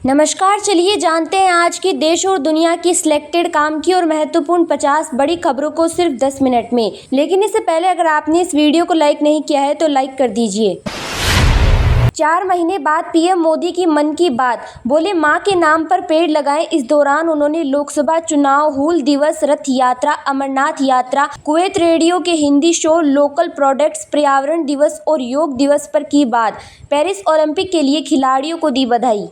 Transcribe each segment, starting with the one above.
नमस्कार, चलिए जानते हैं आज की देश और दुनिया की सिलेक्टेड काम की और महत्वपूर्ण 50 बड़ी खबरों को सिर्फ 10 मिनट में। लेकिन इससे पहले अगर आपने इस वीडियो को लाइक नहीं किया है तो लाइक कर दीजिए। 4 महीने बाद पीएम मोदी की मन की बात, बोले मां के नाम पर पेड़ लगाएं। इस दौरान उन्होंने लोकसभा चुनाव, हूल दिवस, रथ यात्रा, अमरनाथ यात्रा, कुवैत रेडियो के हिंदी शो, लोकल प्रोडक्ट्स, पर्यावरण दिवस और योग दिवस पर की बात। पेरिस ओलंपिक के लिए खिलाड़ियों को दी बधाई।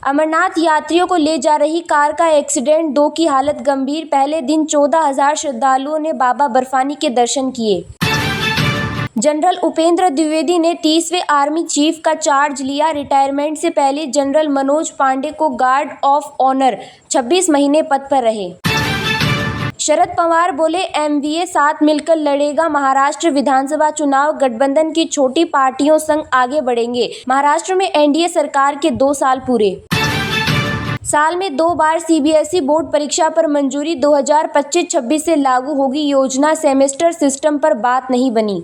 अमरनाथ यात्रियों को ले जा रही कार का एक्सीडेंट, 2 की हालत गंभीर। पहले दिन 14,000 श्रद्धालुओं ने बाबा बर्फानी के दर्शन किए। जनरल उपेंद्र द्विवेदी ने 30वें आर्मी चीफ का चार्ज लिया। रिटायरमेंट से पहले जनरल मनोज पांडे को गार्ड ऑफ ऑनर, 26 महीने पद पर रहे। शरद पवार बोले एमवीए साथ मिलकर लड़ेगा महाराष्ट्र विधानसभा चुनाव। गठबंधन की छोटी पार्टियों संग आगे बढ़ेंगे। महाराष्ट्र में एनडीए सरकार के 2 साल पूरे। साल में 2 बार सीबीएसई बोर्ड परीक्षा पर मंजूरी, 2025-26 से लागू होगी योजना। सेमेस्टर सिस्टम पर बात नहीं बनी।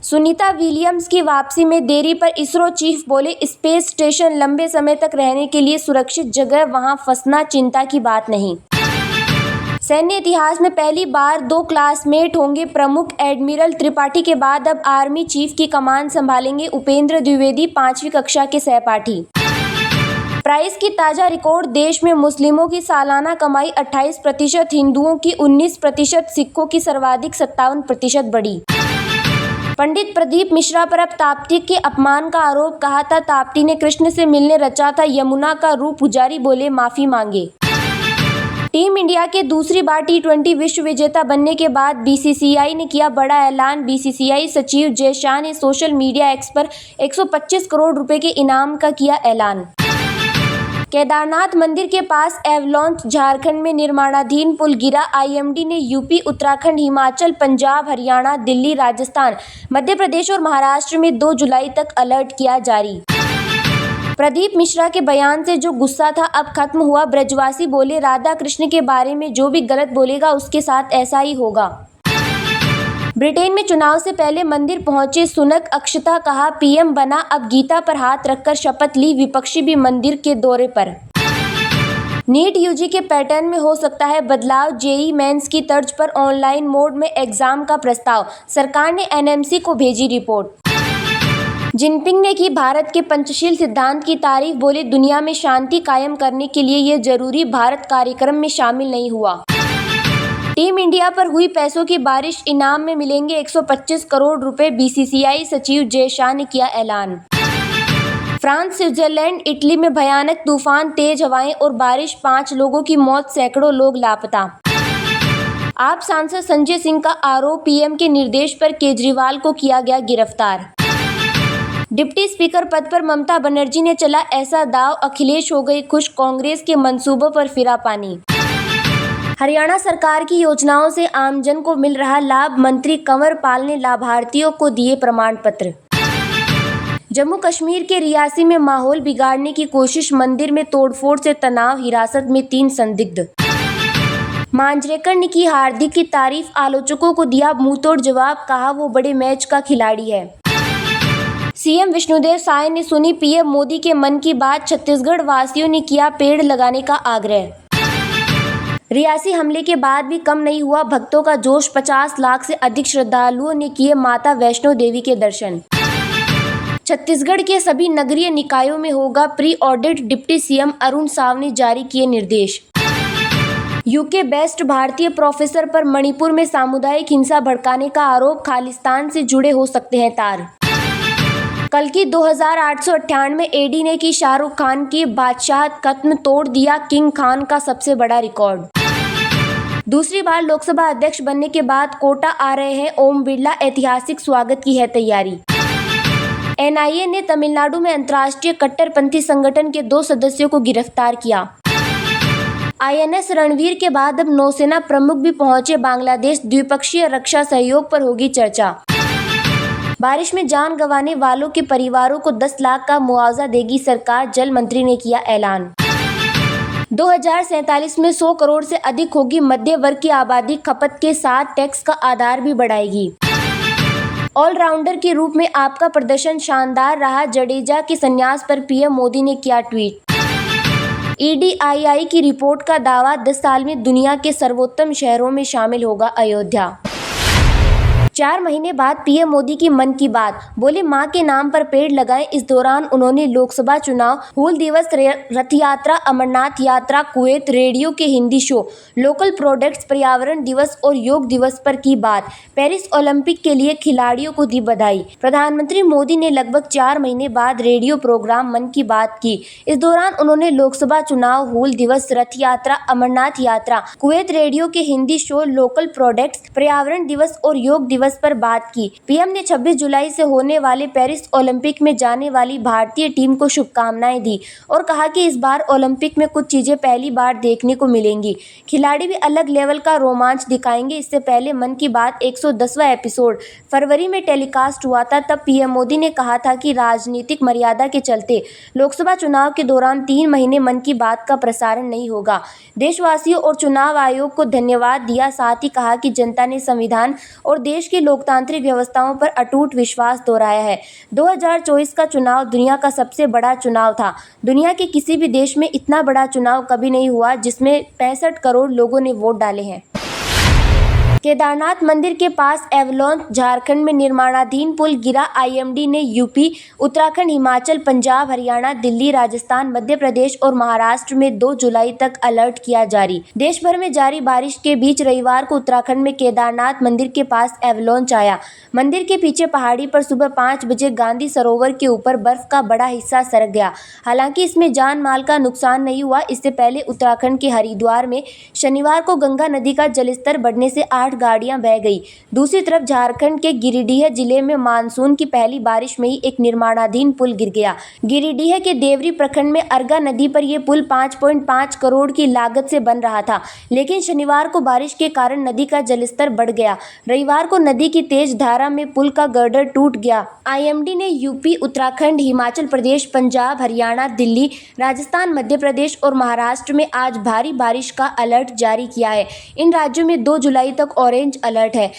सुनीता विलियम्स की वापसी में देरी पर इसरो चीफ बोले स्पेस स्टेशन लंबे समय तक रहने के लिए सुरक्षित जगह, वहां फंसना चिंता की बात नहीं। सैन्य इतिहास में पहली बार 2 क्लासमेट होंगे प्रमुख। एडमिरल त्रिपाठी के बाद अब आर्मी चीफ की कमान संभालेंगे उपेंद्र द्विवेदी, 5वीं कक्षा के सहपाठी। प्राइस की ताजा रिकॉर्ड, देश में मुस्लिमों की सालाना कमाई 28%, हिंदुओं की 19%, सिखों की सर्वाधिक 57% बढ़ी। पंडित प्रदीप मिश्रा पर अब ताप्ती के अपमान का आरोप, कहा था ताप्ती ने कृष्ण से मिलने रचा था यमुना का रूप। पुजारी बोले माफी मांगे। टीम इंडिया के दूसरी बार T20 विश्व विजेता बनने के बाद बीसीसीआई ने किया बड़ा ऐलान। बीसीसीआई सचिव जय शाह ने सोशल मीडिया एक्स पर 125 करोड़ रुपए के इनाम का किया ऐलान। केदारनाथ मंदिर के पास एवलांच, झारखंड में निर्माणाधीन पुल गिरा। आईएमडी ने यूपी, उत्तराखंड, हिमाचल, पंजाब, हरियाणा, दिल्ली, राजस्थान, मध्य प्रदेश और महाराष्ट्र में 2 जुलाई तक अलर्ट किया जारी। प्रदीप मिश्रा के बयान से जो गुस्सा था अब खत्म हुआ। ब्रजवासी बोले राधा कृष्ण के बारे में जो भी गलत बोलेगा उसके साथ ऐसा ही होगा। ब्रिटेन में चुनाव से पहले मंदिर पहुंचे सुनक, अक्षता कहा पीएम बना, अब गीता पर हाथ रखकर शपथ ली। विपक्षी भी मंदिर के दौरे पर। नीट यूजी के पैटर्न में हो सकता है बदलाव, जेईई मेंस की तर्ज पर ऑनलाइन मोड में एग्जाम का प्रस्ताव। सरकार ने एनएमसी को भेजी रिपोर्ट। जिनपिंग ने की भारत के पंचशील सिद्धांत की तारीफ, बोले दुनिया में शांति कायम करने के लिए ये जरूरी, भारत कार्यक्रम में शामिल नहीं हुआ। टीम इंडिया पर हुई पैसों की बारिश, इनाम में मिलेंगे 125 करोड़ रुपए। बीसीसीआई सचिव जय शाह ने किया ऐलान। फ्रांस, स्विट्जरलैंड, इटली में भयानक तूफान, तेज हवाएं और बारिश, 5 लोगों की मौत, सैकड़ों लोग लापता। आप सांसद संजय सिंह का आरोप, पीएम के निर्देश पर केजरीवाल को किया गया गिरफ्तार। डिप्टी स्पीकर पद पर ममता बनर्जी ने चला ऐसा दाव, अखिलेश हो गई खुश, कांग्रेस के मंसूबों पर फिरा पानी। हरियाणा सरकार की योजनाओं से आमजन को मिल रहा लाभ, मंत्री कंवर पाल ने लाभार्थियों को दिए प्रमाण पत्र। जम्मू कश्मीर के रियासी में माहौल बिगाड़ने की कोशिश, मंदिर में तोड़फोड़ से तनाव, हिरासत में 3 संदिग्ध। मांजरेकर ने की हार्दिक की तारीफ, आलोचकों को दिया मुंहतोड़ जवाब, कहा वो बड़े मैच का खिलाड़ी है। सीएम विष्णुदेव साय ने सुनी पीएम मोदी के मन की बात, छत्तीसगढ़ वासियों ने किया पेड़ लगाने का आग्रह। रियासी हमले के बाद भी कम नहीं हुआ भक्तों का जोश, 50 लाख से अधिक श्रद्धालुओं ने किए माता वैष्णो देवी के दर्शन। छत्तीसगढ़ के सभी नगरीय निकायों में होगा pre audit, deputy CM Arun Sao ने जारी किए निर्देश। यूके बेस्ट भारतीय प्रोफेसर पर मणिपुर में सामुदायिक हिंसा भड़काने का आरोप, खालिस्तान से जुड़े हो सकते हैं तार। कल की 2898 एडी ने की शाहरुख खान की बादशाह खत्म, तोड़ दिया किंग खान का सबसे बड़ा रिकॉर्ड। दूसरी बार लोकसभा अध्यक्ष बनने के बाद कोटा आ रहे हैं ओम बिरला, ऐतिहासिक स्वागत की है तैयारी। एनआईए ने तमिलनाडु में अंतर्राष्ट्रीय कट्टरपंथी संगठन के 2 सदस्यों को गिरफ्तार किया। आईएनएस रणवीर के बाद अब नौसेना प्रमुख भी पहुंचे बांग्लादेश, द्विपक्षीय रक्षा सहयोग पर होगी चर्चा। बारिश में जान गंवाने वालों के परिवारों को 10 लाख का मुआवजा देगी सरकार, जल मंत्री ने किया ऐलान। 2047 में 100 करोड़ से अधिक होगी मध्य वर्ग की आबादी, खपत के साथ टैक्स का आधार भी बढ़ाएगी। ऑलराउंडर के रूप में आपका प्रदर्शन शानदार रहा, जडेजा के संन्यास पर पीएम मोदी ने किया ट्वीट। EDII की रिपोर्ट का दावा, 10 साल में दुनिया के सर्वोत्तम शहरों में शामिल होगा अयोध्या। 4 महीने बाद पीएम मोदी की मन की बात, बोले मां के नाम पर पेड़ लगाएं। इस दौरान उन्होंने लोकसभा चुनाव, हूल दिवस, रथ यात्रा, अमरनाथ यात्रा, कुवैत, रेडियो के हिंदी शो, लोकल प्रोडक्ट्स, पर्यावरण दिवस और योग दिवस पर की बात। पेरिस ओलंपिक के लिए खिलाड़ियों को दी बधाई। प्रधानमंत्री मोदी ने लगभग 4 महीने बाद रेडियो प्रोग्राम मन की बात की। इस दौरान उन्होंने लोकसभा चुनाव, हूल दिवस, रथ यात्रा, अमरनाथ यात्रा, कुवैत, रेडियो के हिंदी शो, लोकल प्रोडक्ट्स, पर्यावरण दिवस और योग दिवस पर बात की। पीएम ने 26 जुलाई से होने वाले पेरिस ओलंपिक में जाने वाली भारतीय टीम को शुभकामनाएं दी और कहा कि इस बार ओलंपिक में कुछ चीजें पहली बार देखने को मिलेंगी। खिलाड़ी भी अलग लेवल का रोमांच दिखाएंगे। इससे पहले मन की बात 110वां एपिसोड फरवरी में टेलीकास्ट हुआ था। तब पीएम मोदी ने कहा था कि राजनीतिक मर्यादा के चलते लोकसभा चुनाव के दौरान 3 महीने मन की बात का प्रसारण नहीं होगा। देशवासियों और चुनाव आयोग को धन्यवाद दिया। साथ ही कहा कि जनता ने संविधान और देश की लोकतांत्रिक व्यवस्थाओं पर अटूट विश्वास दोहराया है। 2024 का चुनाव दुनिया का सबसे बड़ा चुनाव था। दुनिया के किसी भी देश में इतना बड़ा चुनाव कभी नहीं हुआ जिसमें 65 करोड़ लोगों ने वोट डाले हैं। केदारनाथ मंदिर के पास एवलांच, झारखंड में निर्माणाधीन पुल गिरा। IMD ने यूपी, उत्तराखंड, हिमाचल, पंजाब, हरियाणा, दिल्ली, राजस्थान, मध्य प्रदेश और महाराष्ट्र में 2 जुलाई तक अलर्ट किया जारी। देश भर में जारी बारिश के बीच रविवार को उत्तराखंड में केदारनाथ मंदिर के पास एवलांच आया। मंदिर के पीछे पहाड़ी पर सुबह 5 बजे गांधी सरोवर के ऊपर बर्फ का बड़ा हिस्सा सरक गया। हालांकि इसमें जान माल का नुकसान नहीं हुआ। इससे पहले उत्तराखंड के हरिद्वार में शनिवार को गंगा नदी का जलस्तर बढ़ने से 8 गाड़ियां बह गई। दूसरी तरफ झारखंड के गिरिडीह जिले में मानसून की पहली बारिश में ही एक निर्माणाधीन पुल गिर गया। गिरिडीह के देवरी प्रखंड में अर्गा नदी पर यह पुल 5.5 करोड़ की लागत से बन रहा था, लेकिन शनिवार को बारिश के कारण नदी का जलस्तर बढ़ गया। रविवार को नदी की तेज धारा में पुल का गर्डर टूट गया। IMD ने यूपी, उत्तराखंड, हिमाचल प्रदेश, पंजाब, हरियाणा, दिल्ली, राजस्थान, मध्य प्रदेश और महाराष्ट्र में आज भारी बारिश का अलर्ट जारी किया है। इन राज्यों में 2 जुलाई तक ऑरेंज अलर्ट है।